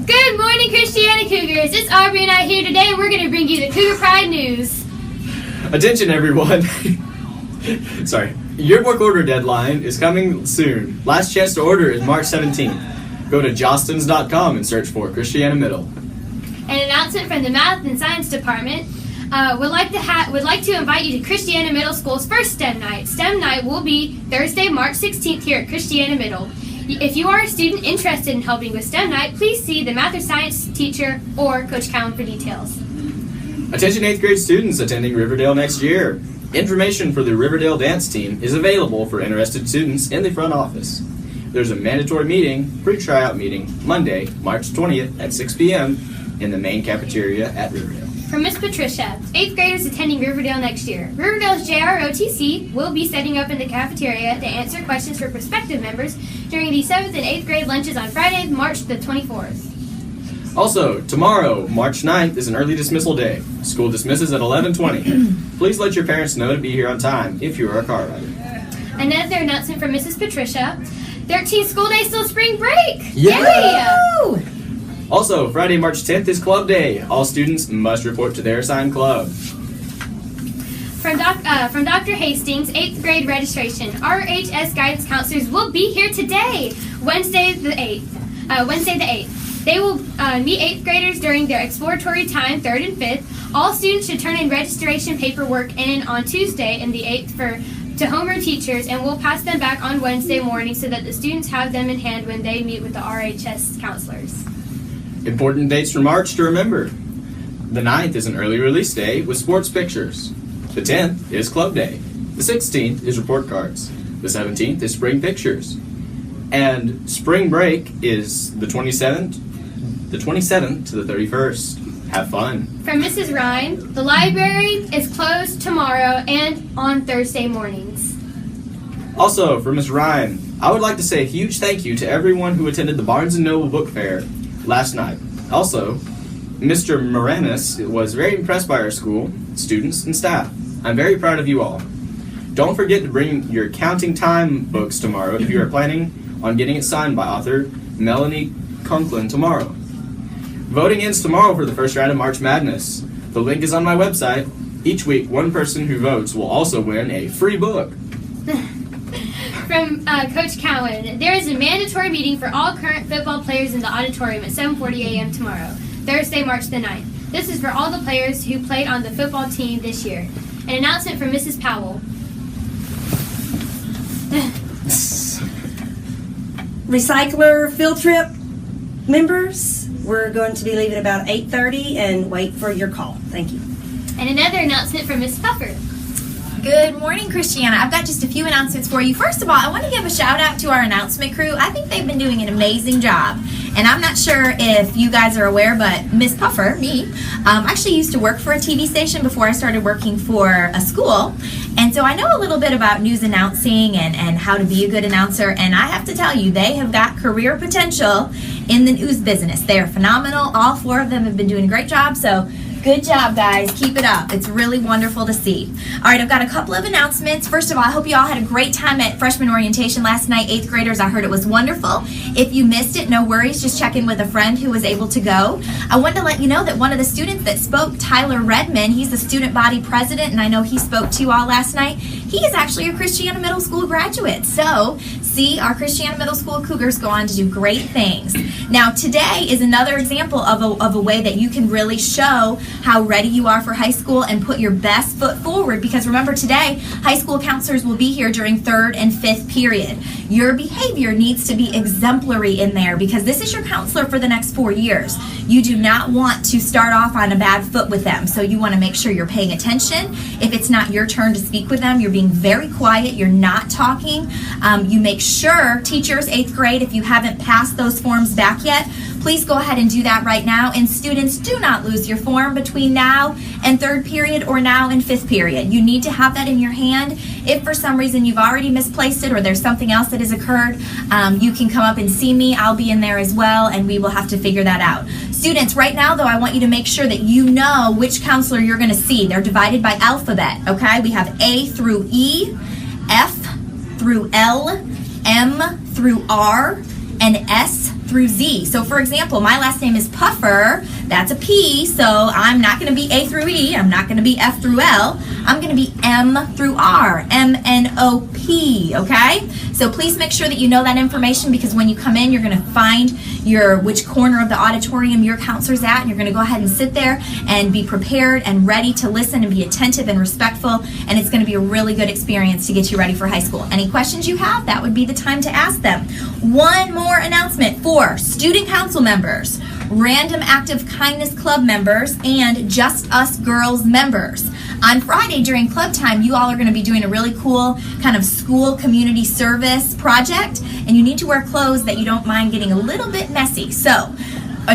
Good morning, Christiana Cougars. It's Aubrey and I here today. We're going to bring you the Cougar Pride news. Attention, everyone. Sorry. Yearbook order deadline is coming soon. Last chance to order is March 17th. Go to jostens.com and search for Christiana Middle. An announcement from the Math and Science Department would like to invite you to Christiana Middle School's first STEM night. STEM night will be Thursday, March 16th here at Christiana Middle. If you are a student interested in helping with STEM night, please see the math or science teacher or Coach Cowan for details. Attention 8th grade students attending Riverdale next year. Information for the Riverdale dance team is available for interested students in the front office. There's a mandatory meeting, pre-tryout meeting, Monday, March 20th at 6 p.m. in the main cafeteria at Riverdale. From Miss Patricia, 8th graders attending Riverdale next year. Riverdale's JROTC will be setting up in the cafeteria to answer questions for prospective members during the 7th and 8th grade lunches on Friday, March the 24th. Also, tomorrow, March 9th, is an early dismissal day. School dismisses at 11:20. Please let your parents know to be here on time if you are a car rider. Another announcement from Mrs. Patricia. 13th school day till spring break! Yay! Woo! Also, Friday, March 10th is Club Day. All students must report to their assigned club. From Dr. Hastings, 8th grade registration. RHS guidance counselors will be here today, Wednesday the 8th. They will meet 8th graders during their exploratory time, 3rd and 5th. All students should turn in registration paperwork in on Tuesday and the 8th to homeroom teachers, and we'll pass them back on Wednesday morning so that the students have them in hand when they meet with the RHS counselors. Important dates for March to remember. The 9th is an early release day with sports pictures. The 10th is Club Day. The 16th is report cards. The 17th is spring pictures. And spring break is the 27th to the 31st. Have fun. From Mrs. Ryan, the library is closed tomorrow and on Thursday mornings. Also, for Ms. Ryan, I would like to say a huge thank you to everyone who attended the Barnes & Noble Book Fair last night. Also, Mr. Moranis was very impressed by our school, students, and staff. I'm very proud of you all. Don't forget to bring your Counting Time books tomorrow if you are planning on getting it signed by author Melanie Conklin tomorrow. Voting ends tomorrow for the first round of March Madness. The link is on my website. Each week, one person who votes will also win a free book. From Coach Cowan, there is a mandatory meeting for all current football players in the auditorium at 7:40 a.m. tomorrow, Thursday, March the 9th. This is for all the players who played on the football team this year. An announcement from Mrs. Powell. Recycler field trip members, we're going to be leaving about 8:30 and wait for your call. Thank you. And another announcement from Miss Puffer. Good morning, Christiana. I've got just a few announcements for you. First of all, I want to give a shout out to our announcement crew. I think they've been doing an amazing job. And I'm not sure if you guys are aware, but Miss Puffer, me, actually used to work for a TV station before I started working for a school. And so I know a little bit about news announcing and how to be a good announcer. And I have to tell you, they have got career potential in the news business. They are phenomenal. All four of them have been doing a great job. So good job, guys. Keep it up. It's really wonderful to see. All right, I've got a couple of announcements. First of all, I hope you all had a great time at freshman orientation last night. 8th graders, I heard it was wonderful. If you missed it, no worries. Just check in with a friend who was able to go. I wanted to let you know that one of the students that spoke, Tyler Redman, he's the student body president, and I know he spoke to you all last night. He is actually a Christiana Middle School graduate. So, see, our Christiana Middle School Cougars go on to do great things. Now, today is another example of a way that you can really show how ready you are for high school and put your best foot forward, because remember, today high school counselors will be here during 3rd and 5th period. Your behavior needs to be exemplary in there, because this is your counselor for the next 4 years. You do not want to start off on a bad foot with them, so you want to make sure you're paying attention. If it's not your turn to speak with them, you're being very quiet, you're not talking. You make sure, teachers, 8th grade, if you haven't passed those forms back yet, please go ahead and do that right now. And students, do not lose your form between now and 3rd period or now and 5th period. You need to have that in your hand. If for some reason you've already misplaced it or there's something else that has occurred, you can come up and see me. I'll be in there as well, and we will have to figure that out. Students, right now though, I want you to make sure that you know which counselor you're going to see. They're divided by alphabet, okay? We have A through E, F through L, M through R, and S through Z. So for example, my last name is Puffer. That's a P, so I'm not going to be A through E. I'm not going to be F through L. I'm going to be M through R. MNOP, okay? So please make sure that you know that information, because when you come in, you're going to find which corner of the auditorium your counselor's at, and you're going to go ahead and sit there and be prepared and ready to listen and be attentive and respectful, and it's going to be a really good experience to get you ready for high school. Any questions you have, that would be the time to ask them. One more announcement for student council members, Random Act of Kindness Club members, and Just Us Girls members. On Friday during club time, you all are going to be doing a really cool kind of school community service project, and you need to wear clothes that you don't mind getting a little bit messy. So,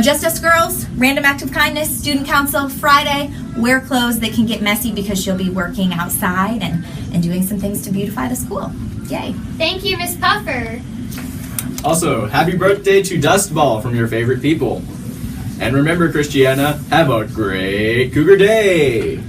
Just Us Girls, Random Act of Kindness, Student Council, Friday, wear clothes that can get messy because you'll be working outside and doing some things to beautify the school. Yay. Thank you, Miss Puffer. Also, happy birthday to Dustball from your favorite people. And remember, Christiana, have a great Cougar Day!